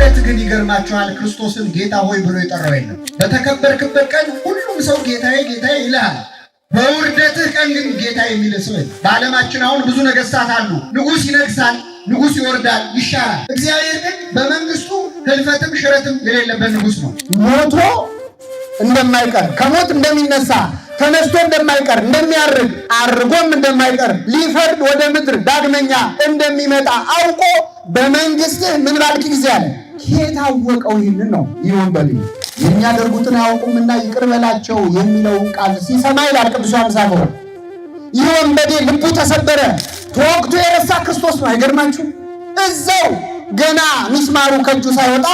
ዕለት ግን ይገርማችኋል ክርስቶስን ጌታ ሆይ ብሎ የጠራው የለም። በተከበርክበት ቀን ሁሉም ሰው ጌታዬ ጌታዬ ይልሃል። በውርደትህ ቀን ግን ጌታ የሚል ሰው የለም። በዓለማችን አሁን ብዙ ነገሥታት አሉ። ንጉሥ ይነግሳል፣ ንጉሥ ይወርዳል፣ ይሻራል። እግዚአብሔር ግን በመንግስቱ ህልፈትም ሽረትም የሌለበት ንጉሥ ነው። ሞቶ እንደማይቀር ከሞት እንደሚነሳ ተነስቶ እንደማይቀር እንደሚያርግ አርጎም እንደማይቀር ሊፈርድ ወደ ምድር ዳግመኛ እንደሚመጣ አውቆ በመንግስትህ ምን ባልክ ጊዜ አለ። የታወቀው ይህንን ነው። ይወንበል የሚያደርጉትን አያውቁምና ይቅር በላቸው የሚለውን ቃል ሲሰማ ይላል ቅዱስ ዮሐንስ አፈወርቅ፣ ይህ ወንበዴ ልቡ ተሰበረ። ተወግቶ የረሳ ክርስቶስ ነው። አይገርማችሁ? እዛው ገና ሚስማሩ ከእጁ ሳይወጣ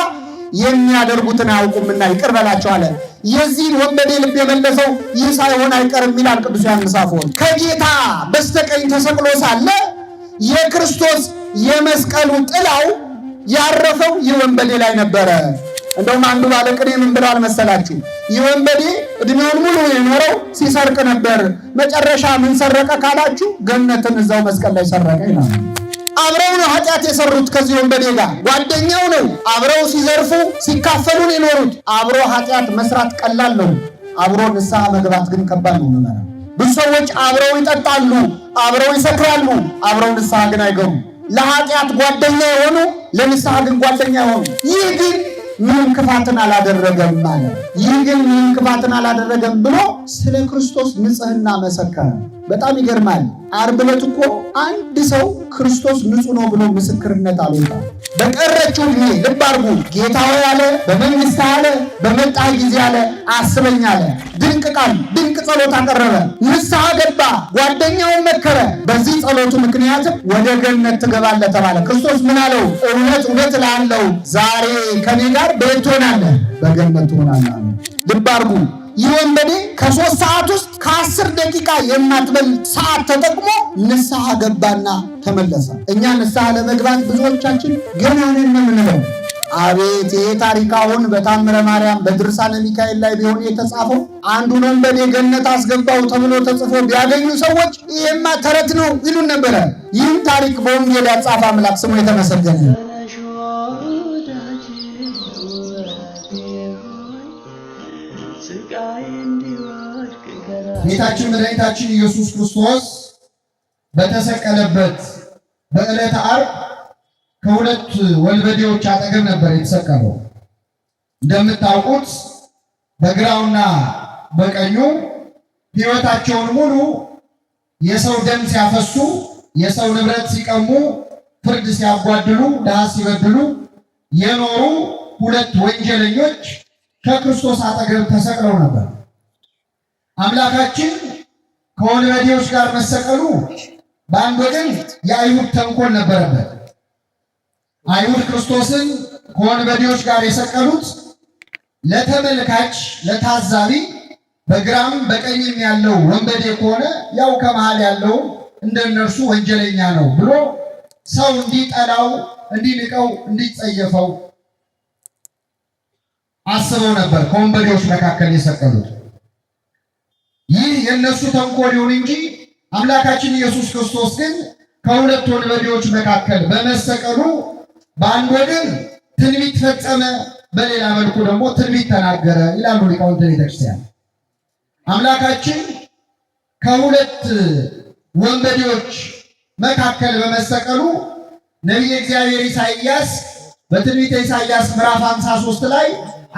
የሚያደርጉትን አያውቁምና ይቅር በላቸው አለ። የዚህን ወንበዴ ልብ የመለሰው ይህ ሳይሆን አይቀርም ይላል ቅዱስ ዮሐንስ አፈወርቅ። ከጌታ በስተቀኝ ተሰቅሎ ሳለ የክርስቶስ የመስቀሉ ጥላው ያረፈው ይህ ወንበዴ ላይ ነበረ። እንደውም አንዱ ባለቅኔ ምን ብሏል መሰላችሁ? ይህ ወንበዴ እድሜውን ሙሉ የኖረው ሲሰርቅ ነበር። መጨረሻ ምን ሰረቀ ካላችሁ ገነትን እዛው መስቀል ላይ ሰረቀ ይላል። አብረው ነው ኃጢአት የሰሩት ከዚህ ወንበዴ ጋር ጓደኛው ነው። አብረው ሲዘርፉ ሲካፈሉን የኖሩት። አብሮ ኃጢአት መስራት ቀላል ነው፣ አብሮ ንስሐ መግባት ግን ከባድ ነው። መመራ ብዙ ሰዎች አብረው ይጠጣሉ፣ አብረው ይሰክራሉ፣ አብረው ንስሐ ግን አይገቡም። ለኃጢአት ጓደኛ የሆኑ ለንስሐ ግን ጓደኛ የሆኑ። ይህ ግን ምንም ክፋትን አላደረገም ማለት። ይህ ግን ምንም ክፋትን አላደረገም ብሎ ስለ ክርስቶስ ንጽህና መሰከረ። በጣም ይገርማል። ዓርብ ዕለት እኮ አንድ ሰው ክርስቶስ ንጹሕ ነው ብሎ ምስክርነት አልወጣም። በቀረችው ዕድሜ ልብ አድርጉ፣ ጌታ ሆይ አለ፣ በመንግሥት አለ፣ በመጣ ጊዜ አለ፣ አስበኝ አለ። ድንቅ ቃል ድንቅ ጸሎት አቀረበ። ንስሐ ገባ፣ ጓደኛውን መከረ። በዚህ ጸሎቱ ምክንያትም ወደ ገነት ትገባለህ ተባለ። ክርስቶስ ምን አለው? እውነት እውነት እልሃለሁ ዛሬ ከኔ ጋር በየት ትሆናለህ? በገነት ትሆናለህ አለ። ልብ አድርጉ። ይህ ወንበዴ ከ3 ሰዓት ውስጥ ከ10 ደቂቃ የማትበል ሰዓት ተጠቅሞ ንስሐ ገባና ተመለሰ። እኛ ንስሐ ለመግባት ብዙዎቻችን ገና ነን የምንለው። አቤት ይሄ ታሪክ አሁን በታምረ ማርያም በድርሳነ ሚካኤል ላይ ቢሆን የተጻፈው አንዱን ወንበዴ ገነት አስገባው ተብሎ ተጽፎ ቢያገኙ ሰዎች ይሄማ ተረት ነው ይሉን ነበረ። ይህን ታሪክ በወንጌል ያጻፈ አምላክ ስሙ የተመሰገነ ነው። ጌታችን መድኃኒታችን ኢየሱስ ክርስቶስ በተሰቀለበት በዕለተ ዓርብ ከሁለት ወንበዴዎች አጠገብ ነበር የተሰቀለው። እንደምታውቁት በግራውና በቀኙ ሕይወታቸውን ሙሉ የሰው ደም ሲያፈሱ፣ የሰው ንብረት ሲቀሙ፣ ፍርድ ሲያጓድሉ፣ ድሃ ሲበድሉ የኖሩ ሁለት ወንጀለኞች ከክርስቶስ አጠገብ ተሰቅለው ነበር። አምላካችን ከወንበዴዎች ጋር መሰቀሉ በአንድ ወገን የአይሁድ ተንኮል ነበረበት። አይሁድ ክርስቶስን ከወንበዴዎች ጋር የሰቀሉት ለተመልካች ለታዛቢ በግራም በቀኝም ያለው ወንበዴ ከሆነ ያው ከመሃል ያለው እንደነርሱ ወንጀለኛ ነው ብሎ ሰው እንዲጠላው፣ እንዲንቀው፣ እንዲጸየፈው አስበው ነበር ከወንበዴዎች መካከል የሰቀሉት። ይህ የነሱ ተንኮል ይሁን እንጂ አምላካችን ኢየሱስ ክርስቶስ ግን ከሁለት ወንበዴዎች መካከል በመሰቀሉ በአንድ ወገን ትንቢት ፈጸመ፣ በሌላ መልኩ ደግሞ ትንቢት ተናገረ ይላሉ ሊቃውንተ ቤተክርስቲያን። አምላካችን ከሁለት ወንበዴዎች መካከል በመሰቀሉ ነቢየ እግዚአብሔር ኢሳይያስ በትንቢተ ኢሳይያስ ምዕራፍ 53 ላይ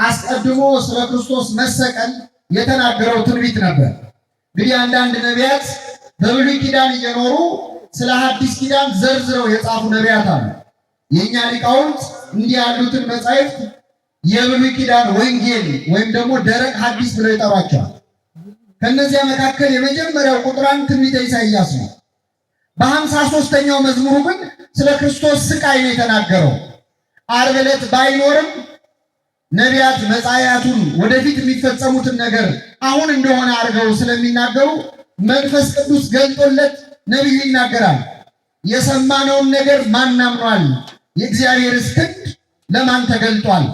አስቀድሞ ስለ ክርስቶስ መሰቀል የተናገረው ትንቢት ነበር። እንግዲህ አንዳንድ ነቢያት በብሉይ ኪዳን እየኖሩ ስለ ሐዲስ ኪዳን ዘርዝረው የጻፉ ነቢያት አሉ። የእኛ ሊቃውንት እንዲህ ያሉትን መጻሕፍት የብሉይ ኪዳን ወንጌል ወይም ደግሞ ደረቅ ሐዲስ ብለው ይጠሯቸዋል። ከነዚያ መካከል የመጀመሪያው ቁጥር 1 ትንቢተ ኢሳይያስ ነው። በ53ኛው መዝሙሩ ግን ስለ ክርስቶስ ስቃይ ነው የተናገረው። ዓርብ ዕለት ባይኖርም ነቢያት መጻያቱን ወደፊት የሚፈጸሙትን ነገር አሁን እንደሆነ አድርገው ስለሚናገሩ መንፈስ ቅዱስ ገልጦለት ነቢዩ ይናገራል። የሰማነውን ነገር ማን አምኗል? የእግዚአብሔርስ ክንድ ለማን ተገልጧል?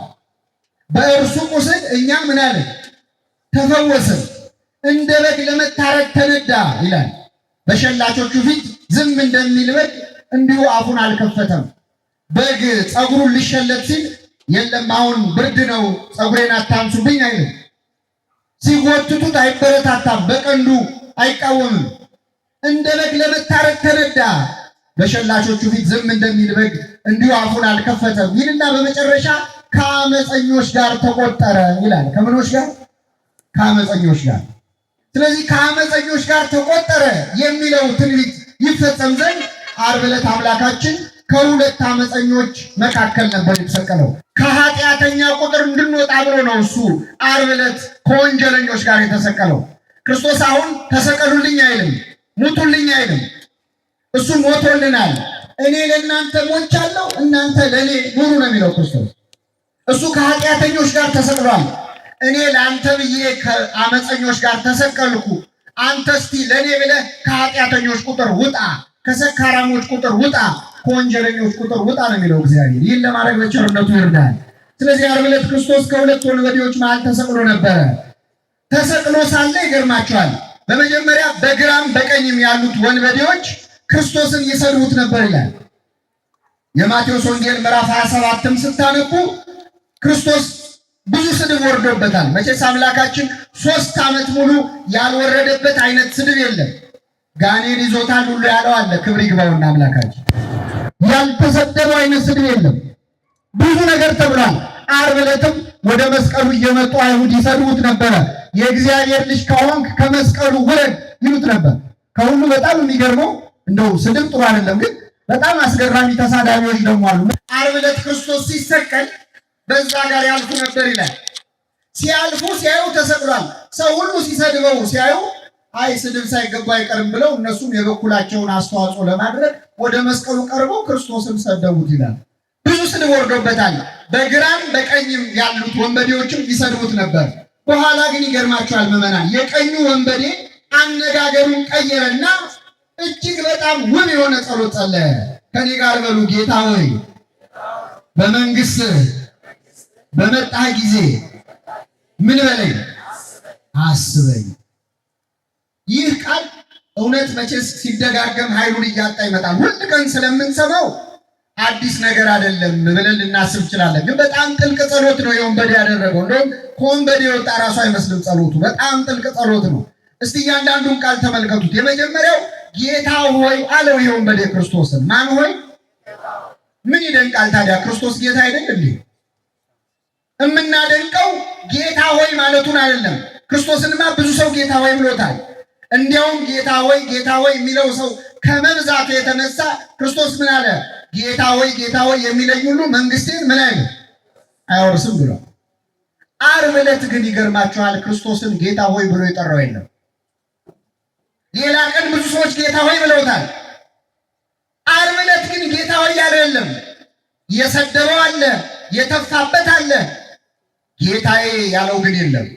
በእርሱ ቁስል እኛ ምን አለ? ተፈወስን፣ እንደ በግ ለመታረድ ተነዳ ይላል። በሸላቾቹ ፊት ዝም እንደሚል በግ እንዲሁ አፉን አልከፈተም። በግ ፀጉሩን ሊሸለት ሲል የለም አሁን ብርድ ነው ፀጉሬን አታንሱብኝ አይልም። ሲጎትቱት አይበረታታም፣ በቀንዱ አይቃወምም። እንደ በግ ለመታረድ ተነዳ፣ በሸላቾቹ ፊት ዝም እንደሚል በግ እንዲሁ አፉን አልከፈተም ይልና በመጨረሻ ከአመፀኞች ጋር ተቆጠረ ይላል። ከምኖች ጋር? ከአመፀኞች ጋር። ስለዚህ ከአመፀኞች ጋር ተቆጠረ የሚለው ትንቢት ይፈጸም ዘንድ ዓርብ ዕለት አምላካችን ከሁለት አመፀኞች መካከል ነበር የተሰቀለው። ከኃጢአተኛ ቁጥር እንድንወጣ ብሎ ነው እሱ ዓርብ ዕለት ከወንጀለኞች ጋር የተሰቀለው። ክርስቶስ አሁን ተሰቀሉልኝ አይልም፣ ሙቱልኝ አይልም። እሱ ሞቶልናል። እኔ ለእናንተ ሞቻለሁ፣ እናንተ ለእኔ ኑሩ ነው የሚለው ክርስቶስ። እሱ ከኃጢአተኞች ጋር ተሰቅሏል። እኔ ለአንተ ብዬ ከአመፀኞች ጋር ተሰቀልኩ፣ አንተ እስቲ ለእኔ ብለህ ከኃጢአተኞች ቁጥር ውጣ፣ ከሰካራሞች ቁጥር ውጣ፣ ከወንጀለኞች ቁጥር ውጣ ነው የሚለው እግዚአብሔር። ይህን ለማድረግ በቸርነቱ ይርዳል። ስለዚህ ዓርብ ዕለት ክርስቶስ ከሁለት ወንበዴዎች መሃል ተሰቅሎ ነበረ። ተሰቅሎ ሳለ ይገርማቸዋል። በመጀመሪያ በግራም በቀኝም ያሉት ወንበዴዎች ክርስቶስን ይሰድቡት ነበር ይላል። የማቴዎስ ወንጌል ምዕራፍ 27ም ስታነቡ ክርስቶስ ብዙ ስድብ ወርዶበታል። መቼስ አምላካችን 3 ዓመት ሙሉ ያልወረደበት አይነት ስድብ የለም። ጋኔን ይዞታል ሁሉ ያለው አለ። ክብር ይግባውና አምላካችን ያልተሰደበው አይነት ስድብ የለም። ብዙ ነገር ተብሏል። ዓርብ ዕለትም ወደ መስቀሉ እየመጡ አይሁድ ይሰድቡት ነበረ። የእግዚአብሔር ልጅ ከሆንክ ከመስቀሉ ውረድ ይሉት ነበር። ከሁሉ በጣም የሚገርመው እንደው ስድብ ጥሩ አይደለም፣ ግን በጣም አስገራሚ ተሳዳቢዎች ደግሞ አሉ። ዓርብ ዕለት ክርስቶስ ሲሰቀል በዛ ጋር ያልፉ ነበር ይላል። ሲያልፉ ሲያዩ ተሰቅሏል። ሰው ሁሉ ሲሰድበው ሲያዩ አይ ስድብ ሳይገባ አይቀርም ብለው እነሱም የበኩላቸውን አስተዋጽኦ ለማድረግ ወደ መስቀሉ ቀርበው ክርስቶስን ሰደቡት ይላል። ብዙ ስድብ ወርዶበታል። በግራም በቀኝም ያሉት ወንበዴዎችም ይሰድቡት ነበር። በኋላ ግን ይገርማቸዋል ምዕመናን፣ የቀኙ ወንበዴ አነጋገሩን ቀየረና እጅግ በጣም ውብ የሆነ ጸሎት ጸለየ። ከኔ ጋር በሉ፣ ጌታ ሆይ በመንግስት በመጣህ ጊዜ ምን በለኝ? አስበኝ። ይህ ቃል እውነት መቼስ ሲደጋገም ኃይሉን እያጣ ይመጣል። ሁል ቀን ስለምንሰማው አዲስ ነገር አይደለም ብለን ልናስብ እንችላለን። ግን በጣም ጥልቅ ጸሎት ነው የወንበዴ ያደረገው። እንደውም ከወንበዴ የወጣ ራሱ አይመስልም ጸሎቱ። በጣም ጥልቅ ጸሎት ነው። እስቲ እያንዳንዱን ቃል ተመልከቱት። የመጀመሪያው ጌታ ሆይ አለው የወንበዴ ክርስቶስን። ማን ሆይ? ምን ይደንቃል ታዲያ? ክርስቶስ ጌታ አይደል እንዴ? እምናደንቀው ጌታ ሆይ ማለቱን አይደለም። ክርስቶስንማ ብዙ ሰው ጌታ ሆይ ብሎታል። እንዲያውም ጌታ ሆይ የሚለው ሰው ከመብዛቱ የተነሳ ክርስቶስ ምን አለ? ጌታ ሆይ የሚለኝ ሁሉ መንግስቴን ምን አይልም አይወርስም ብሏል። ዓርብ ዕለት ግን ይገርማችኋል ክርስቶስን ጌታ ሆይ ብሎ የጠራው የለም። ሌላ ቀን ብዙ ሰዎች ጌታ ሆይ ብለውታል። ዓርብ ዕለት ግን ጌታ ሆይ ያለ የለም። የሰደበው አለ፣ የተፋበት አለ። ጌታዬ ያለው ግን የለም።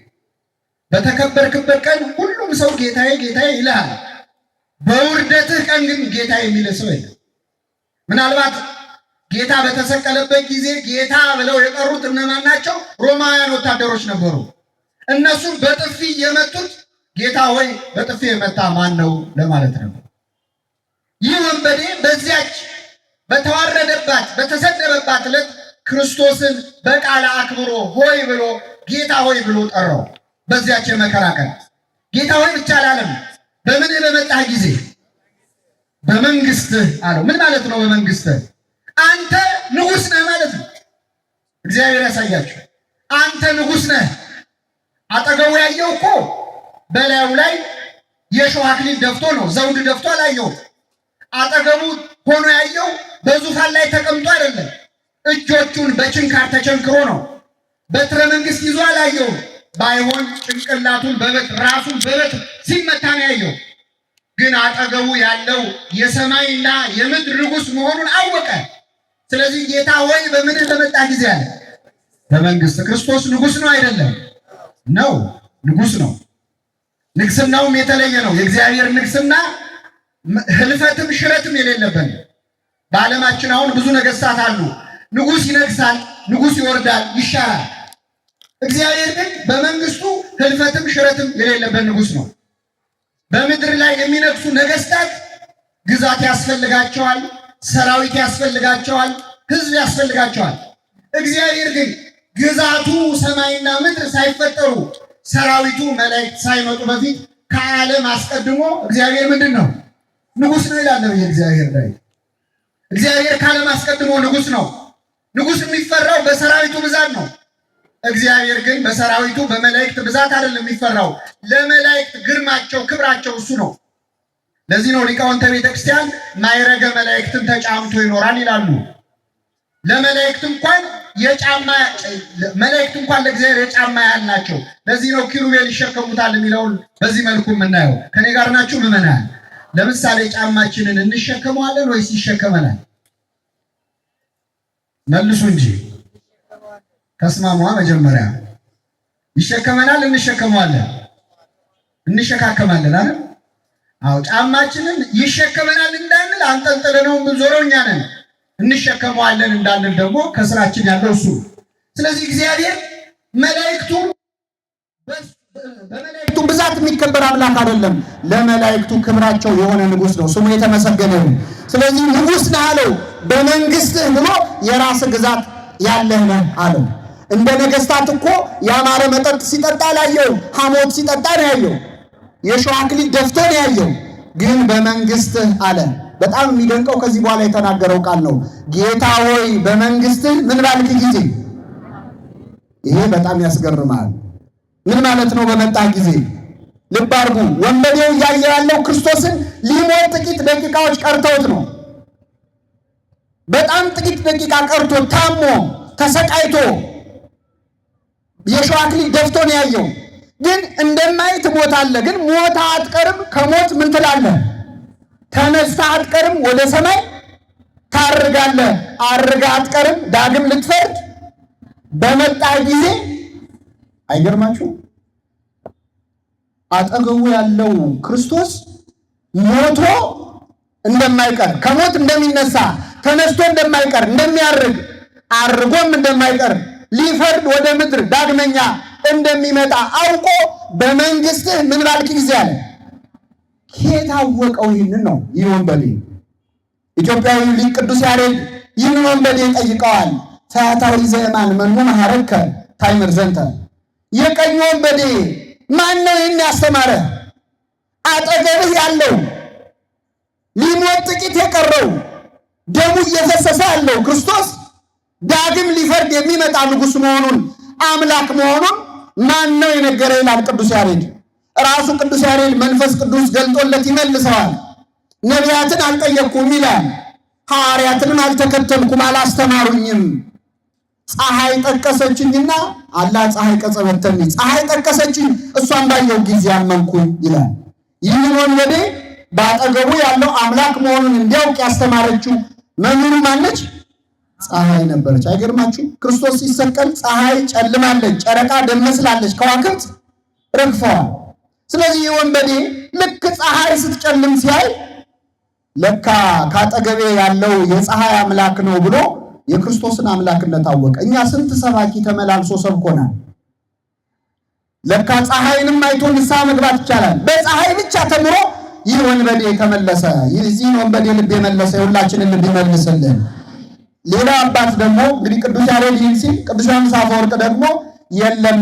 በተከበርክበት ቀን ሁሉም ሰው ጌታዬ ይልሃል። በውርደትህ ቀን ግን ጌታ የሚል ሰው የለም። ምናልባት ጌታ በተሰቀለበት ጊዜ ጌታ ብለው የጠሩት እነማን ናቸው? ሮማውያን ወታደሮች ነበሩ። እነሱን በጥፊ የመቱት ጌታ ሆይ በጥፊ የመታ ማን ነው ለማለት ነበር። ይህ ወንበዴ በዚያች በተዋረደባት በተሰደበባት ዕለት ክርስቶስን በቃለ አክብሮ ሆይ ብሎ ጌታ ሆይ ብሎ ጠራው። በዚያች የመከራ ቀን ጌታ ሆይ ብቻ አላለም። በምን በመጣህ ጊዜ በመንግስትህ አለው። ምን ማለት ነው? በመንግስትህ አንተ ንጉሥ ነህ ማለት ነው። እግዚአብሔር ያሳያችሁ። አንተ ንጉሥ ነህ። አጠገቡ ያየው እኮ በላዩ ላይ የሾህ አክሊል ደፍቶ ነው፣ ዘውድ ደፍቶ አላየው። አጠገቡ ሆኖ ያየው በዙፋን ላይ ተቀምጦ አይደለም፣ እጆቹን በችንካር ተቸንክሮ ነው። በትረ መንግስት ይዞ አላየው። ባይሆን ጭንቅላቱን በበትር ራሱን በበትር ሲመታ ነው ያየው። ግን አጠገቡ ያለው የሰማይና የምድር ንጉሥ መሆኑን አወቀ። ስለዚህ ጌታ ሆይ በምን በመጣ ጊዜ አለ? በመንግስት። ክርስቶስ ንጉሥ ነው አይደለም? ነው፣ ንጉሥ ነው። ንግስናውም የተለየ ነው። የእግዚአብሔር ንግስና ህልፈትም ሽረትም የሌለበት። በዓለማችን አሁን ብዙ ነገስታት አሉ። ንጉሥ ይነግሳል፣ ንጉሥ ይወርዳል፣ ይሻራል። እግዚአብሔር ግን በመንግስቱ ህልፈትም ሽረትም የሌለበት ንጉሥ ነው። በምድር ላይ የሚነግሱ ነገስታት ግዛት ያስፈልጋቸዋል፣ ሰራዊት ያስፈልጋቸዋል፣ ህዝብ ያስፈልጋቸዋል። እግዚአብሔር ግን ግዛቱ ሰማይና ምድር ሳይፈጠሩ ሰራዊቱ መላእክት ሳይመጡ በፊት ከዓለም አስቀድሞ እግዚአብሔር ምንድን ነው? ንጉሥ ነው ይላል የእግዚአብሔር ላይ። እግዚአብሔር ከዓለም አስቀድሞ ንጉሥ ነው። ንጉሥ የሚፈራው በሰራዊቱ ብዛት ነው። እግዚአብሔር ግን በሰራዊቱ በመላእክት ብዛት አይደለም የሚፈራው። ለመላእክት ግርማቸው ክብራቸው እሱ ነው። ለዚህ ነው ሊቃውንተ ቤተክርስቲያን ማዕረገ መላእክትን ተጫምቶ ይኖራል ይላሉ። ለመላእክት እንኳን መላእክት እንኳን ለእግዚአብሔር የጫማ ያህል ናቸው። ለዚህ ነው ኪሩቤል ይሸከሙታል የሚለውን በዚህ መልኩ የምናየው። ከኔ ጋር ናችሁ ምዕመናን? ለምሳሌ ጫማችንን እንሸከመዋለን ወይስ ይሸከመናል? መልሱ እንጂ ተስማሙ። መጀመሪያ ይሸከመናል እንሸከመዋለን? እንሸካከማለን አይደል? አዎ ጫማችንን ይሸከመናል እንዳንል አንጠልጥለነው ዞረው እኛ ነን። እንሸከመዋለን እንዳንል ደግሞ ከስራችን ያለው እሱ። ስለዚህ እግዚአብሔር በመላእክቱ ብዛት የሚከበር አምላክ አይደለም። ለመላእክቱ ክብራቸው የሆነ ንጉሥ ነው። ስሙ የተመሰገነ ይሁን። ስለዚህ ንጉሥ ነህ አለው። በመንግስትህ ብሎ የራስ ግዛት ያለህ ነህ አለው። እንደ ነገስታት እኮ ያማረ መጠጥ ሲጠጣ ላየው፣ ሐሞት ሲጠጣ ነው ያየው። የሸዋ አክሊል ደፍቶ ነው ያየው። ግን በመንግስትህ አለ። በጣም የሚደንቀው ከዚህ በኋላ የተናገረው ቃል ነው። ጌታ ሆይ በመንግስትህ ምን ባልክ ጊዜ። ይሄ በጣም ያስገርማል። ምን ማለት ነው? በመጣ ጊዜ ልብ አድርጉ። ወንበዴው እያየ ያለው ክርስቶስን ሊሞት ጥቂት ደቂቃዎች ቀርተውት ነው። በጣም ጥቂት ደቂቃ ቀርቶ ታሞ ተሰቃይቶ የሸዋ አክሊል ደፍቶ ነው ያየው። ግን እንደማይ ትሞታለህ፣ ግን ሞታ አትቀርም። ከሞት ምን ትላለህ? ተነስታ አትቀርም፣ ወደ ሰማይ ታርጋለህ። አርጋ አትቀርም፣ ዳግም ልትፈርድ በመጣ ጊዜ። አይገርማችሁ? አጠገቡ ያለው ክርስቶስ ሞቶ እንደማይቀር፣ ከሞት እንደሚነሳ፣ ተነስቶ እንደማይቀር፣ እንደሚያርግ፣ አርጎም እንደማይቀር፣ ሊፈርድ ወደ ምድር ዳግመኛ እንደሚመጣ አውቆ በመንግስትህ ምን ባልክ ጊዜ አለ። የታወቀው ይህንን ነው። ይህ ወንበዴ ኢትዮጵያዊ ሊቅ ቅዱስ ያሬድ ይህን ወንበዴ ጠይቀዋል። ፈያታዊ ዘየማን መኑ መሐረከ ታይምር ዘንተ። የቀኝ ወንበዴ ማን ነው ይህን ያስተማረ? አጠገብህ ያለው ሊሞት ጥቂት የቀረው ደሙ እየፈሰሰ ያለው ክርስቶስ ዳግም ሊፈርድ የሚመጣ ንጉሥ መሆኑን አምላክ መሆኑን ማን ነው የነገረ ይላል ቅዱስ ያሬድ። ራሱ ቅዱስ ያሬድ መንፈስ ቅዱስ ገልጦለት ይመልሰዋል። ነቢያትን አልጠየቅኩም ይላል። ሐዋርያትንም አልተከተልኩም አላስተማሩኝም። ፀሐይ ጠቀሰችኝና አላ ፀሐይ ቀጸበተኒ፣ ፀሐይ ጠቀሰችኝ እሷን ባየው ጊዜ አመንኩኝ ይላል። ይህን ወንበዴ በአጠገቡ ያለው አምላክ መሆኑን እንዲያውቅ ያስተማረችው መምህሩ ማነች? ፀሐይ ነበረች። አይገርማችሁ? ክርስቶስ ሲሰቀል ፀሐይ ጨልማለች፣ ጨረቃ ደም መስላለች፣ ከዋክብት ረግፈዋል። ስለዚህ ወንበዴ ልክ ፀሐይ ስትጨልም ሲያይ ለካ ካጠገቤ ያለው የፀሐይ አምላክ ነው ብሎ የክርስቶስን አምላክነት አወቀ። እኛ ስንት ሰባኪ ተመላልሶ ሰብኮናል። ለካ ፀሐይንም አይቶ ንስሐ መግባት ይቻላል። በፀሐይ ብቻ ተምሮ ይህ ወንበዴ ተመለሰ። ይህን ወንበዴ ልብ የመለሰ የሁላችንን ልብ ይመልስልን። ሌላ አባት ደግሞ እንግዲህ ቅዱስ ያሬድ ይህን ሲል፣ ቅዱስ ዮሐንስ አፈወርቅ ደግሞ የለም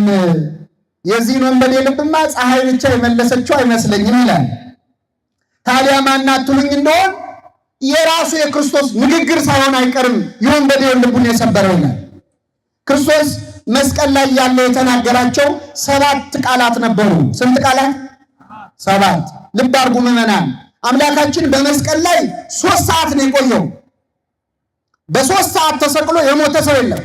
የዚህን ወንበዴ ልብማ ፀሐይ ብቻ የመለሰችው አይመስለኝም ይላል። ታዲያ ማናት ትሉኝ እንደሆን የራሱ የክርስቶስ ንግግር ሳይሆን አይቀርም የወንበዴውን ልቡን የሰበረው ይላል። ክርስቶስ መስቀል ላይ ያለ የተናገራቸው 7 ቃላት ነበሩ። ስንት ቃላት? 7። ልብ አድርጉ ምዕመናን። አምላካችን በመስቀል ላይ 3 ሰዓት ነው የቆየው። በ3 ሰዓት ተሰቅሎ የሞተ ሰው የለም።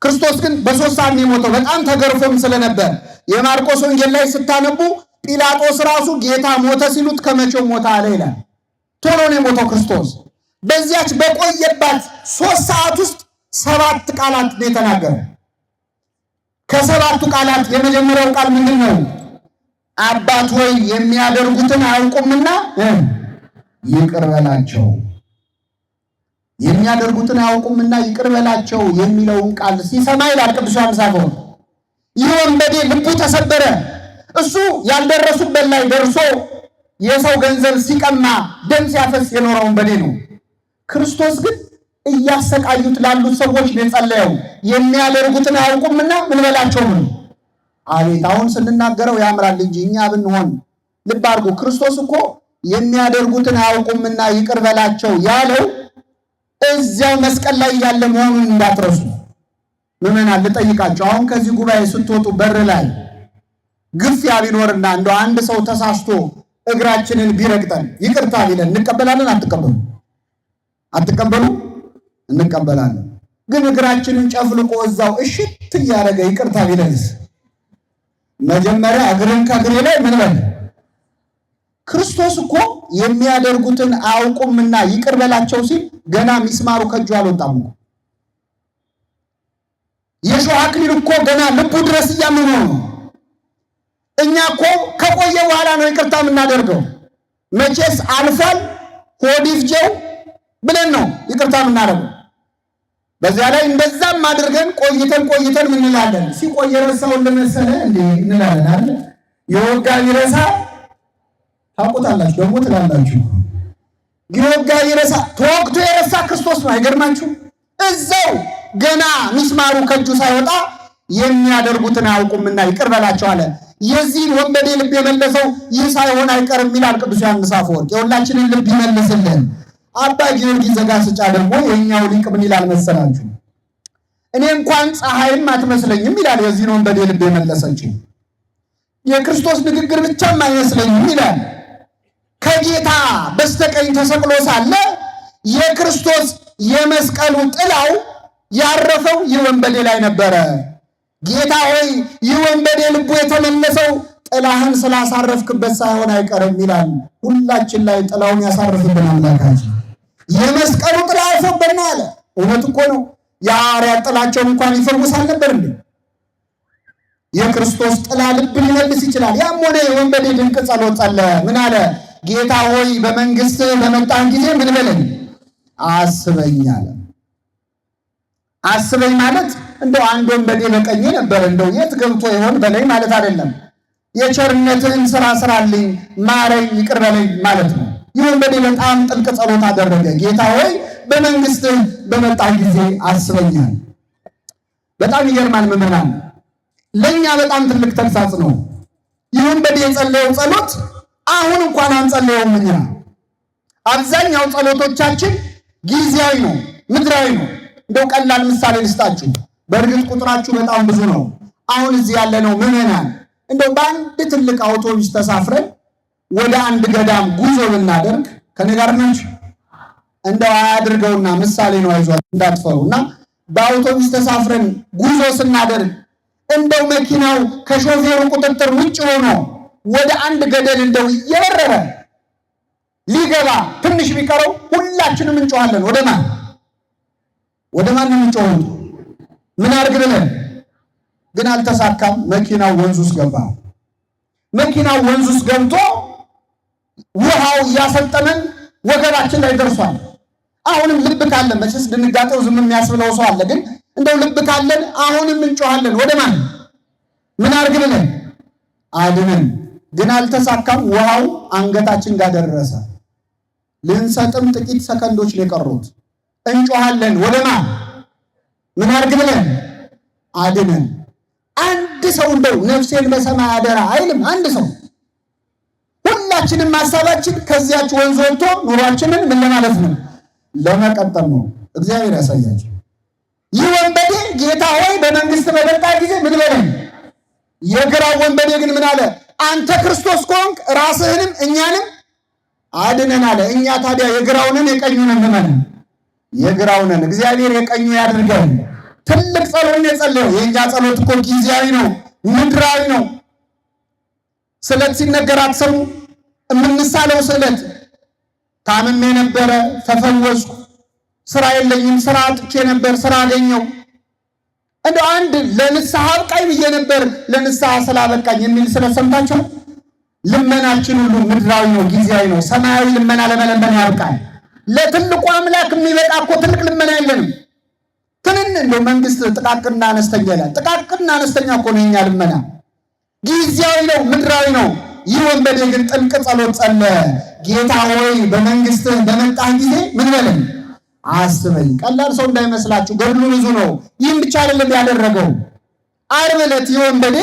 ክርስቶስ ግን በ3 ሰዓት ነው የሞተው። በጣም ተገርፎም ስለነበር የማርቆስ ወንጌል ላይ ስታነቡ ጲላጦስ ራሱ ጌታ ሞተ ሲሉት ከመቼው ሞተ አለ ይላል። ቶሎ ነው የሞተው ክርስቶስ። በዚያች በቆየባት 3 ሰዓት ውስጥ 7 ቃላት ነው የተናገረው። ከ7ቱ ቃላት የመጀመሪያው ቃል ምንድን ነው? አባት ሆይ የሚያደርጉትን አያውቁምና ይቅር በላቸው። የሚያደርጉትን አያውቁምና ይቅር በላቸው የሚለውን ቃል ሲሰማ ይላል ቅዱስ ዮሐንስ አፈወርቅ ይህ ወንበዴ ልቡ ተሰበረ። እሱ ያልደረሱበት ላይ ደርሶ የሰው ገንዘብ ሲቀማ ደም ሲያፈስ የኖረ ወንበዴ ነው። ክርስቶስ ግን እያሰቃዩት ላሉት ሰዎች ነው የጸለየው። የሚያደርጉትን አያውቁምና ምን በላቸው ነው። አቤት አሁን ስንናገረው ያምራል እንጂ እኛ ብንሆን ልብ አድርጉ። ክርስቶስ እኮ የሚያደርጉትን አያውቁምና ይቅር በላቸው ያለው እዚያው መስቀል ላይ ያለ መሆኑን እንዳትረሱ። ምዕመናን ልጠይቃቸው፣ አሁን ከዚህ ጉባኤ ስትወጡ በር ላይ ግፊያ ቢኖርና እንደው አንድ ሰው ተሳስቶ እግራችንን ቢረግጠን ይቅርታ ቢለን እንቀበላለን? አትቀበሉ? አትቀበሉ? እንቀበላለን። ግን እግራችንን ጨፍልቆ እዛው እሽት እያደረገ ይቅርታ ቢለንስ? መጀመሪያ እግርን ከእግሬ ላይ ምን በል። ክርስቶስ እኮ የሚያደርጉትን አያውቁምና ይቅር በላቸው ሲል ገና ሚስማሩ ከእጁ አልወጣም እኮ። የሾህ አክሊል እኮ ገና ልቡ ድረስ እያመመው ነው። እኛ እኮ ከቆየ በኋላ ነው ይቅርታ የምናደርገው። መቼስ አልፏል ሆድ ይፍጀው ብለን ነው ይቅርታ የምናደርገው። በዚያ ላይ እንደዛም አድርገን ቆይተን ምን እንላለን? ሲቆይ ረሳውን ለመሰለ እንዴ እንላለን አይደል? የወጋ ይረሳ ታውቁታላችሁ፣ ደግሞ ትላላችሁ። የወጋ ይረሳ ተወቅቶ የረሳ ክርስቶስ ነው። አይገርማችሁ? እዛው ገና ሚስማሩ ከእጁ ሳይወጣ የሚያደርጉትን አያውቁምና ይቅር በላቸው አለ። የዚህን ወንበዴ ልብ የመለሰው ይህ ሳይሆን አይቀርም ይላል ቅዱስ ዮሐንስ አፈወርቅ። የሁላችንን ልብ ይመልስልን። አባ ጊዮርጊስ ዘጋስጫ ደግሞ የኛው ሊቅ ምን ይላል መሰላችሁ? እኔ እንኳን ፀሐይም አትመስለኝም ይላል የዚህን ወንበዴ ልብ የመለሰችው። የክርስቶስ ንግግር ብቻም አይመስለኝም ይላል። ከጌታ በስተቀኝ ተሰቅሎ ሳለ የክርስቶስ የመስቀሉ ጥላው ያረፈው ይህ ወንበዴ ላይ ነበረ። ጌታ ሆይ ይህ ወንበዴ ልቡ የተመለሰው ጥላህን ስላሳረፍክበት ሳይሆን አይቀርም ይላል። ሁላችን ላይ ጥላውን ያሳርፍብን አምላካችን። የመስቀሉ ጥላ አርፎብን አለ። እውነት እኮ ነው። የሐዋርያት ጥላቸውን እንኳን ይፈውሳል ነበር እንዴ? የክርስቶስ ጥላ ልብ ሊመልስ ይችላል። ያም ሆነ የወንበዴ ድንቅ ጸሎት ጸለየ። ምን አለ? ጌታ ሆይ በመንግስት በመጣን ጊዜ ምን በለኝ አስበኝ አለ። አስበኝ ማለት እንደው አንድ ወንበዴ በቀኝ ነበር እንደው የት ገብቶ ይሆን በለኝ ማለት አይደለም። የቸርነትህን ስራ ስራልኝ፣ ማረኝ፣ ይቅር በለኝ ማለት ነው። ይህ ወንበዴ በጣም ጥልቅ ጸሎት አደረገ። ጌታ ሆይ በመንግስትህ በመጣን ጊዜ አስበኛል። በጣም ይገርማል ምዕመናን፣ ለእኛ በጣም ትልቅ ተግሳጽ ነው። ይህ ወንበዴ የጸለየው ጸሎት አሁን እንኳን አንጸለየውም እኛ። አብዛኛው ጸሎቶቻችን ጊዜያዊ ነው፣ ምድራዊ ነው። እንደው ቀላል ምሳሌ ልስጣችሁ። በእርግጥ ቁጥራችሁ በጣም ብዙ ነው። አሁን እዚህ ያለነው ምዕመናን እንደው በአንድ ትልቅ አውቶቡስ ተሳፍረን ወደ አንድ ገዳም ጉዞ ብናደርግ ከኔ ጋር ናችሁ? እንደው አያድርገውና ምሳሌ ነው፣ አይዟችሁ እንዳትፈሩና በአውቶቡስ ተሳፍረን ጉዞ ስናደርግ እንደው መኪናው ከሾፌሩ ቁጥጥር ውጭ ሆኖ ወደ አንድ ገደል እንደው እየበረረ ሊገባ ትንሽ ቢቀረው ሁላችንም እንጮሃለን። ወደ ማን እንጮሃለን? ምን አድርግ ብለን? ግን አልተሳካም። መኪናው ወንዝ ውስጥ ገባ። መኪናው ወንዝ ውስጥ ገብቶ ውሃው እያሰጠመን ወገባችን ላይ ደርሷል። አሁንም ልብ ካለን መቼስ ድንጋጤው ዝም የሚያስብለው ሰው አለ። ግን እንደው ልብ ካለን አሁንም እንጮሃለን። ወደ ማን? ምን አድርግ ብለን? አድነን። ግን አልተሳካም። ውሃው አንገታችን ጋር ደረሰ። ልንሰጥም ጥቂት ሰከንዶች ነው የቀሩት። እንጮሃለን። ወደ ማን? ምን አድርግ ብለን? አድነን። አንድ ሰው እንደው ነፍሴን በሰማይ አደራ አይልም? አንድ ሰው። ሁላችንም ሐሳባችን ከዚያች ወንዝ ወጥቶ ኑሯችንን ምን ለማለት ነው? ለመቀጠል ነው። እግዚአብሔር ያሳያቸው። ይህ ወንበዴ ጌታ ሆይ በመንግስት በመጣ ጊዜ ምን በለኝ። የግራው ወንበዴ ግን ምን አለ? አንተ ክርስቶስ ከሆንክ ራስህንም እኛንም አድነን አለ። እኛ ታዲያ የግራውንን የቀኙንን ምን? የግራውንን። እግዚአብሔር የቀኙ ያድርገን። ትልቅ ጸሎት የጸለየው። የእኛ ጸሎት እኮ ጊዜያዊ ነው፣ ምድራዊ ነው። ስለት ሲነገር አትሰሙ? የምንሳለው ስለት ታምሜ ነበረ ተፈወስኩ፣ ስራ የለኝም ስራ አጥቼ ነበር ስራ አገኘው፣ እንደው አንድ ለንስሐ አብቃኝ ብዬ ነበር ለንስሐ ስላበቃኝ የሚል ስለት ሰምታችሁ? ልመናችን ሁሉ ምድራዊ ነው፣ ጊዜያዊ ነው። ሰማያዊ ልመና ለመለመን ያብቃል። ለትልቁ አምላክ የሚበቃ እኮ ትልቅ ልመና የለንም። እንደው መንግስት ጥቃቅንና አነስተኛ ይላል። ጥቃቅንና አነስተኛ እኮ ነው የኛ ልመና። ጊዜያዊ ነው፣ ምድራዊ ነው። ይህ ወንበዴ ግን ጥልቅ ጸሎት ጸለየ። ጌታ ሆይ በመንግስት በመጣህ ጊዜ ምን በለኝ አስበኝ። ቀላል ሰው እንዳይመስላችሁ፣ ገድሉ ብዙ ነው። ይህም ብቻ አይደለም ያደረገው። ዓርብ ዕለት የወንበዴ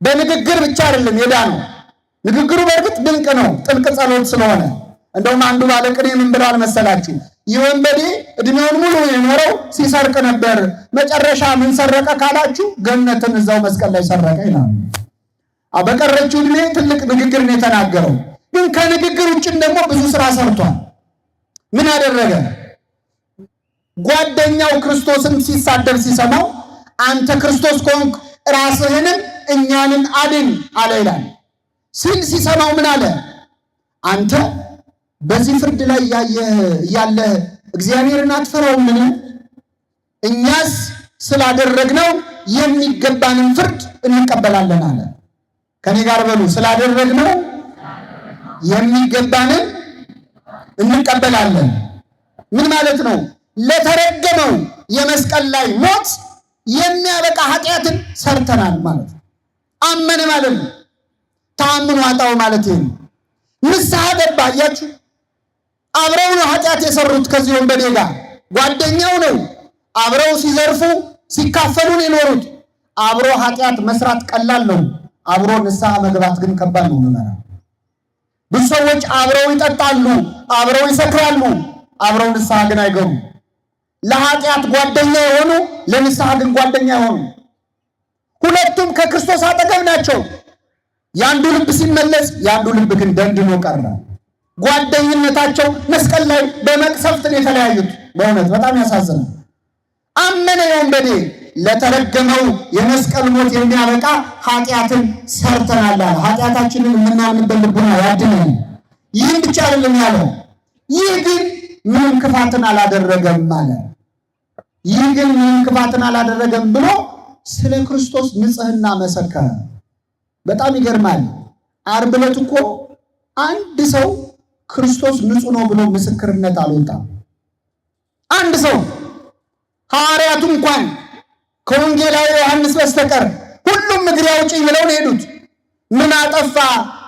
በንግግር ብቻ አይደለም የዳነው። ንግግሩ በእርግጥ ድንቅ ነው፣ ጥልቅ ጸሎት ስለሆነ። እንደውም አንዱ ባለቅኔ ምን ብሏል መሰላችሁ? ይህ ወንበዴ እድሜውን ሙሉ የኖረው ሲሰርቅ ነበር፣ መጨረሻ ምን ሰረቀ ካላችሁ ገነትን እዛው መስቀል ላይ ሰረቀ ይላል። በቀረችው እድሜ ትልቅ ንግግር ነው የተናገረው። ግን ከንግግር ውጭም ደግሞ ብዙ ስራ ሰርቷል። ምን አደረገ? ጓደኛው ክርስቶስን ሲሳደብ ሲሰማው አንተ ክርስቶስ ከሆንክ ራስህንም እኛንም አድን አለ ይላል። ሲል ሲሰማው ምን አለ? አንተ በዚህ ፍርድ ላይ ያለ እግዚአብሔርን አትፈራውምን? እኛስ ስላደረግነው የሚገባንን ፍርድ እንቀበላለን አለ። ከኔ ጋር በሉ፣ ስላደረግነው የሚገባንን እንቀበላለን። ምን ማለት ነው? ለተረገመው የመስቀል ላይ ሞት የሚያበቃ ኃጢአትን ሰርተናል ማለት ነው። አመነ ማለት ነው። ተአምኖ አጣው ማለት ነው። ንስሐ ገባ። አያችሁ፣ አብረው ነው ኃጢአት የሰሩት ከዚህ ወንበዴ ጋር። ጓደኛው ነው። አብረው ሲዘርፉ ሲካፈሉ ነው የኖሩት። አብሮ ኃጢአት መስራት ቀላል ነው። አብሮ ንስሐ መግባት ግን ከባድ ነው። መመራ ብዙ ሰዎች አብረው ይጠጣሉ፣ አብረው ይሰክራሉ፣ አብረው ንስሐ ግን አይገቡም። ለኃጢአት ጓደኛ የሆኑ ለንስሐ ግን ጓደኛ የሆኑ ሁለቱም ከክርስቶስ አጠገብ ናቸው። የአንዱ ልብ ሲመለስ የአንዱ ልብ ግን ደንድኖ ቀረ። ጓደኝነታቸው መስቀል ላይ በመቅሰፍት ነው የተለያዩት። በእውነት በጣም ያሳዝናል። አመነ የወንበዴ ለተረገመው የመስቀል ሞት የሚያበቃ ኃጢአትን ሰርተናል። ኃጢአታችንን የምናምንበት ልቡና ያድነን። ይህም ብቻ አይደለም ያለው፣ ይህ ግን ምንም ክፋትን አላደረገም ማለት። ይህ ግን ምንም ክፋትን አላደረገም ብሎ ስለ ክርስቶስ ንጽሕና መሰከረ። በጣም ይገርማል። ዓርብ ዕለት እኮ አንድ ሰው ክርስቶስ ንጹሕ ነው ብሎ ምስክርነት አልወጣም። አንድ ሰው ሐዋርያቱ እንኳን ከወንጌላዊ ዮሐንስ በስተቀር ሁሉም እግሬ አውጪኝ ብለው ነው ሄዱት። ምን አጠፋ?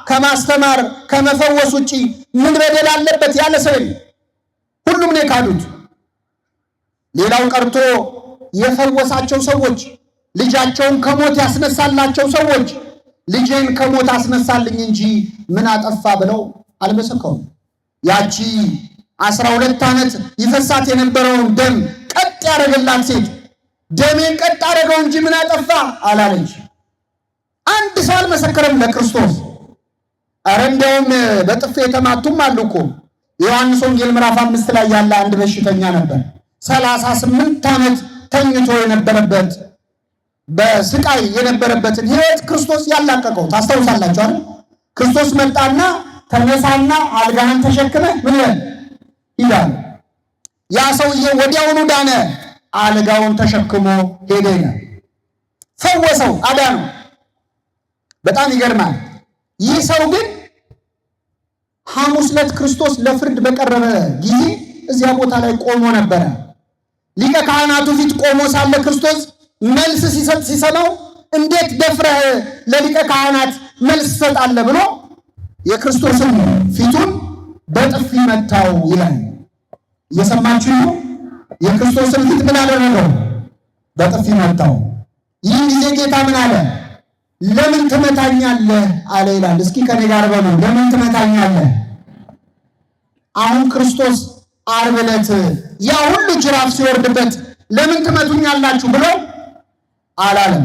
ከማስተማር ከመፈወስ ውጪ ምን በደል አለበት ያለ ሰው የለም። ሁሉም ነው የካዱት። ሌላው ቀርቶ የፈወሳቸው ሰዎች፣ ልጃቸውን ከሞት ያስነሳላቸው ሰዎች ልጄን ከሞት አስነሳልኝ እንጂ ምን አጠፋ ብለው አልመሰከሩም። ያቺ 12 ዓመት ይፈሳት የነበረውን ደም ቀጥ ያደረገላት ሴት ደሜን ቀጥ አደረገው እንጂ ምን አጠፋ አላለች። አንድ ሰው አልመሰከረም ለክርስቶስ። አረ እንደውም በጥፌ የተማቱም አሉ እኮ። ዮሐንስ ወንጌል ምዕራፍ 5 ላይ ያለ አንድ በሽተኛ ነበር። 38 ዓመት ተኝቶ የነበረበት በስቃይ የነበረበትን ሕይወት ክርስቶስ ያላቀቀው ታስታውሳላችሁ አይደል? ክርስቶስ መጣና ተነሳና አልጋህን ተሸክመ ምን ይላል? ያ ሰውዬ ወዲያውኑ ዳነ። አልጋውን ተሸክሞ ሄደ። ፈወሰው፣ አዳነው። በጣም ይገርማል። ይህ ሰው ግን ሐሙስ ዕለት ክርስቶስ ለፍርድ በቀረበ ጊዜ እዚያ ቦታ ላይ ቆሞ ነበረ። ሊቀ ካህናቱ ፊት ቆሞ ሳለ ክርስቶስ መልስ ሲሰጥ ሲሰማው እንዴት ደፍረህ ለሊቀ ካህናት መልስ ትሰጣለህ ብሎ የክርስቶስን ፊቱን በጥፊ መታው ይላል። እየሰማችሁ ነው? የክርስቶስን ፊት ምን አደረገው? በጥፊ መታው። ይህ ጊዜ ጌታ ምን አለ? ለምን ትመታኛለህ አለ ይላል። እስኪ ከኔ ጋር በሉ፣ ለምን ትመታኛለህ? አሁን ክርስቶስ ዓርብ ዕለት ያ ሁሉ ጅራፍ ሲወርድበት ለምን ትመቱኛላችሁ ብሎ አላለም።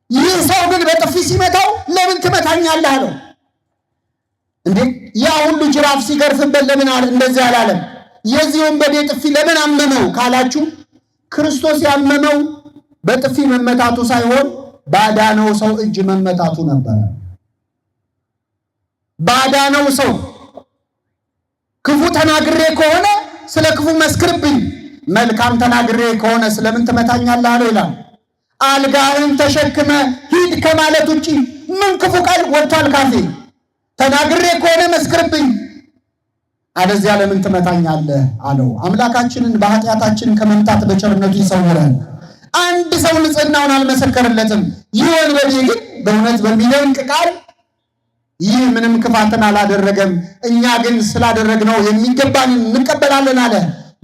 ይህ ሰው ግን በጥፊ ሲመታው ለምን ትመታኛለህ አለው። እንዴ ያ ሁሉ ጅራፍ ሲገርፍበት ለምን እንደዚህ አላለም? የዚህ ወንበዴ ጥፊ ለምን አመመው ካላችሁ ክርስቶስ ያመመው በጥፊ መመታቱ ሳይሆን ባዳነው ሰው እጅ መመታቱ ነበረ። ባዳነው ሰው ክፉ ተናግሬ ከሆነ ስለ ክፉ መስክርብኝ፣ መልካም ተናግሬ ከሆነ ስለምን ትመታኛለህ አለው ይላል። አልጋህን ተሸክመ ሂድ ከማለት ውጪ ምን ክፉ ቃል ወጥቷል ካፌ? ተናግሬ ከሆነ መስክርብኝ፣ አለዚያ ለምን ትመታኛለህ አለው። አምላካችንን በኃጢአታችን ከመምታት በቸርነቱ ይሰውረን። አንድ ሰው ንጽሕናውን አልመሰከረለትም። ይህ ወንበዴ ግን በእውነት በሚደንቅ ቃል ይህ ምንም ክፋትን አላደረገም፣ እኛ ግን ስላደረግነው የሚገባንን እንቀበላለን አለ።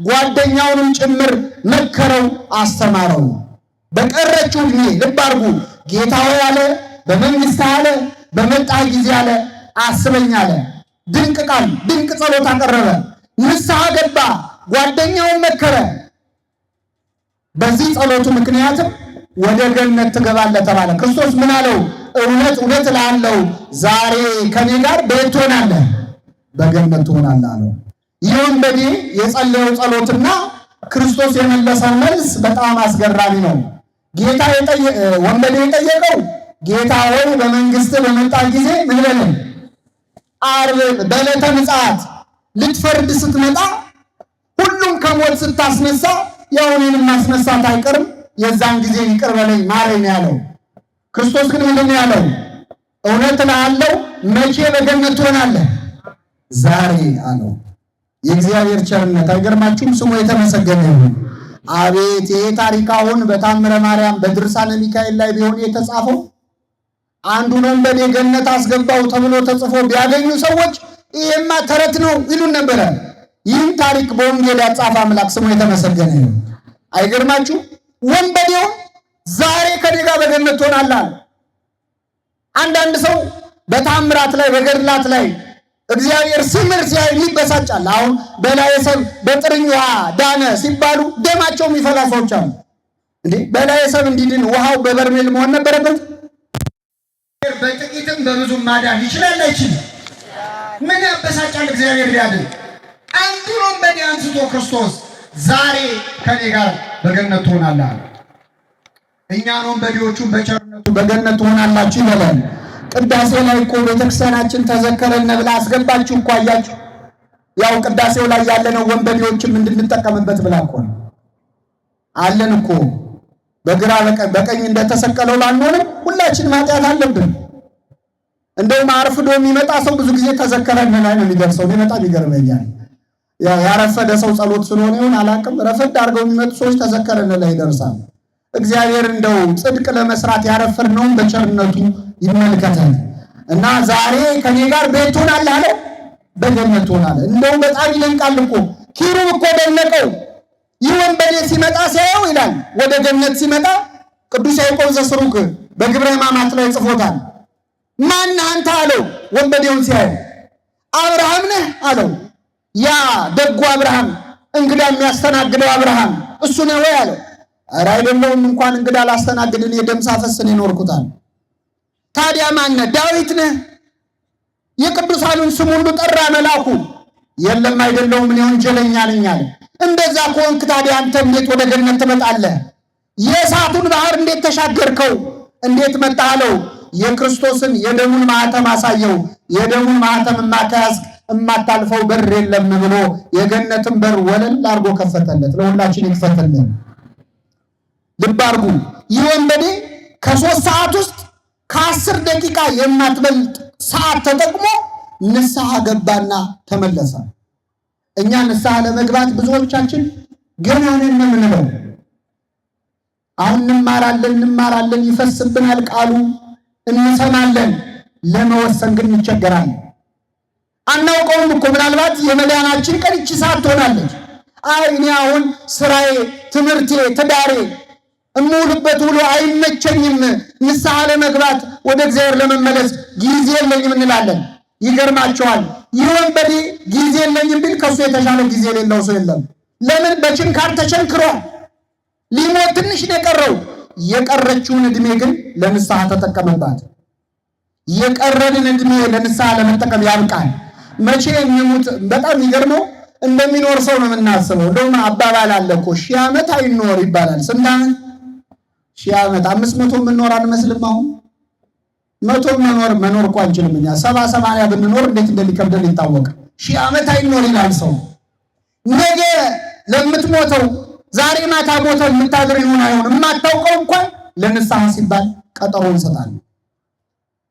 ጓደኛውንም ጭምር መከረው፣ አስተማረው። በቀረችው ዕድሜ ልብ አድርጉ፣ ጌታ ሆይ አለ፣ በመንግሥት አለ፣ በመጣ ጊዜ አለ፣ አስበኝ አለ። ድንቅ ቃል፣ ድንቅ ጸሎት አቀረበ። ንስሐ ገባ፣ ጓደኛውን መከረ። በዚህ ጸሎቱ ምክንያትም ወደ ገነት ትገባለህ ተባለ። ክርስቶስ ምን አለው? እውነት እውነት እልሃለሁ ዛሬ ከኔ ጋር በየት ትሆናለህ? በገነት ትሆናለህ አለው። ይህ ወንበዴ የጸለየው ጸሎትና ክርስቶስ የመለሰው መልስ በጣም አስገራሚ ነው። ወንበዴ የጠየቀው ጌታ ሆይ በመንግስት በመጣ ጊዜ ምን በለን? ዓርብ በዕለተ ምጽአት ልትፈርድ ስትመጣ ሁሉም ከሞት ስታስነሳ ያው እኔንም ማስነሳት አይቀርም፣ የዛን ጊዜ ይቅር በለኝ ማረኝ ያለው። ክርስቶስ ግን ምንድን ነው ያለው? እውነት እልሃለሁ መቼ በገነት ትሆናለህ? ዛሬ አለው። የእግዚአብሔር ቸርነት አይገርማችሁም? ስሙ የተመሰገነ ይሁን። አቤት ይሄ ታሪክ አሁን በታምረ ማርያም በድርሳነ ሚካኤል ላይ ቢሆን የተጻፈው አንዱን ወንበዴ ገነት አስገባው ተብሎ ተጽፎ ቢያገኙ ሰዎች ይሄማ ተረት ነው ይሉን ነበረ። ይህን ታሪክ በወንጌል ያጻፈ አምላክ ስሙ የተመሰገነ ይሁን። አይገርማችሁ? ወንበዴው ዛሬ ከኔ ጋር በገነት ትሆናለህ። አንዳንድ ሰው በታምራት ላይ በገድላት ላይ እግዚአብሔር ሲምር ሲያይ ይበሳጫል። አሁን በላየ ሰብ በጥርኝ ውሃ ዳነ ሲባሉ ደማቸው የሚፈላ ሰዎች አሉ። እንዴ በላየ ሰብ እንዲድን ውሃው በበርሜል መሆን ነበረበት? በጥቂትም በብዙም ማዳን ይችላል አይችልም? ምን ያበሳጫል? እግዚአብሔር ሊያድን አንዱን ወንበዴ አንስቶ ክርስቶስ ዛሬ ከኔ ጋር በገነት ትሆናለህ አለ። እኛን ወንበዴዎቹን በቸርነቱ በገነት ትሆናላችሁ ይበላል። ቅዳሴ ላይ እኮ ቤተክርስቲያናችን ተዘከረን ብላ አስገባችሁ እኮ አያችሁ። ያው ቅዳሴው ላይ ያለነው ወንበዴዎችም እንድንጠቀምበት ብላ እኮ ነው አለን እኮ። በግራ በቀኝ እንደተሰቀለው ባንሆንም ሁላችንም ኃጢአት አለብን። እንደውም አርፍዶ የሚመጣ ሰው ብዙ ጊዜ ተዘከረን ላይ ነው የሚደርሰው። በጣም ይገርመኛል። ያረፈደ ሰው ጸሎት ስለሆነ ይሁን አላውቅም፣ ረፈድ አድርገው የሚመጡ ሰዎች ተዘከረን ላይ ይደርሳል። እግዚአብሔር እንደው ጽድቅ ለመስራት ያረፈድነውን በቸርነቱ ይመልከተን እና ዛሬ ከኔ ጋር ቤት ትሆናለህ አለ፣ በገነት ትሆናለህ። እንደው በጣም ይለንቃል እኮ ኪሩብ እኮ ደነቀው። ይህ ወንበዴ ሲመጣ ሲያየው ይላል ወደ ገነት ሲመጣ ቅዱስ ያዕቆብ ዘስሩግ በግብረ ሕማማት ላይ ጽፎታል። ማን አንተ አለው ወንበዴውን ሲያየው። አብርሃም ነህ አለው። ያ ደጉ አብርሃም እንግዳ የሚያስተናግደው አብርሃም እሱ ነው ወይ አለው። ኧረ አይደለሁም፣ እንኳን እንግዳ ላስተናግድን የደም ሳፈስን ይኖርኩታል። ታዲያ ማን ነህ? ዳዊት ነህ? የቅዱሳኑን ስም ሁሉ ጠራ መልአኩ። የለም አይደለሁም፣ እኔ ወንጀለኛ ነኝ አለ። እንደዛ ከሆንክ ታዲያ አንተ እንዴት ወደ ገነት ትመጣለህ? የእሳቱን ባህር እንዴት ተሻገርከው? እንዴት መጣህ አለው። የክርስቶስን የደሙን ማህተም አሳየው። የደሙን ማህተም ማከያዝክ እማታልፈው በር የለም ብሎ የገነትን በር ወለል አድርጎ ከፈተለት። ለሁላችን ይክፈተልን። ልብ አድርጉ። ይህ ወንበዴ ከ3 ሰዓት ውስጥ ከ10 ደቂቃ የማትበልጥ ሰዓት ተጠቅሞ ንስሐ ገባና ተመለሰ። እኛ ንስሐ ለመግባት ብዙዎቻችን ገና ነን የምንለው። አሁን እንማራለን፣ ይፈስብናል ቃሉ፣ እንሰማለን። ለመወሰን ግን እንቸገራለን። አናውቀውም እኮ ምናልባት የመዳናችን ቀን ይቺ ሰዓት ትሆናለች። አይ እኔ አሁን ስራዬ፣ ትምህርቴ፣ ትዳሬ እምውልበት ውሎ አይመቸኝም፣ ንስሐ ለመግባት ወደ እግዚአብሔር ለመመለስ ጊዜ የለኝም እንላለን። ይገርማቸዋል። ይህ ወንበዴ ጊዜ የለኝም ቢል ከሱ የተሻለ ጊዜ የሌለው ሰው የለም። ለምን? በችንካር ተቸንክሯል። ሊሞት ትንሽ ነው የቀረው። የቀረችውን ዕድሜ ግን ለንስሐ ተጠቀመባት። የቀረንን ዕድሜ ለንስሐ ለመጠቀም ያብቃል። መቼ የሚሙት በጣም የሚገርመው እንደሚኖር ሰው ነው የምናስበው። እንደውም አባባል አለ እኮ 1000 ዓመት አይኖር ይባላል። ስንት ዓመት? 1000 ዓመት። 500 የምንኖር አንመስልም። አሁን 100 መኖር እኮ አንችልም እኛ። 70 80 ብንኖር እንዴት እንደሚከብደን ይታወቅ። 1000 ዓመት አይኖር ይላል ሰው። ነገ ለምትሞተው ዛሬ ማታ ሞተው የምታድር ይሆን አይሆን የማታውቀው እንኳን ለንስሐ ሲባል ቀጠሮ እንሰጣለን።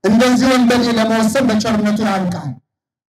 እንደዚህ ወንበዴ ለመወሰን በቸርነቱ ያብቃል።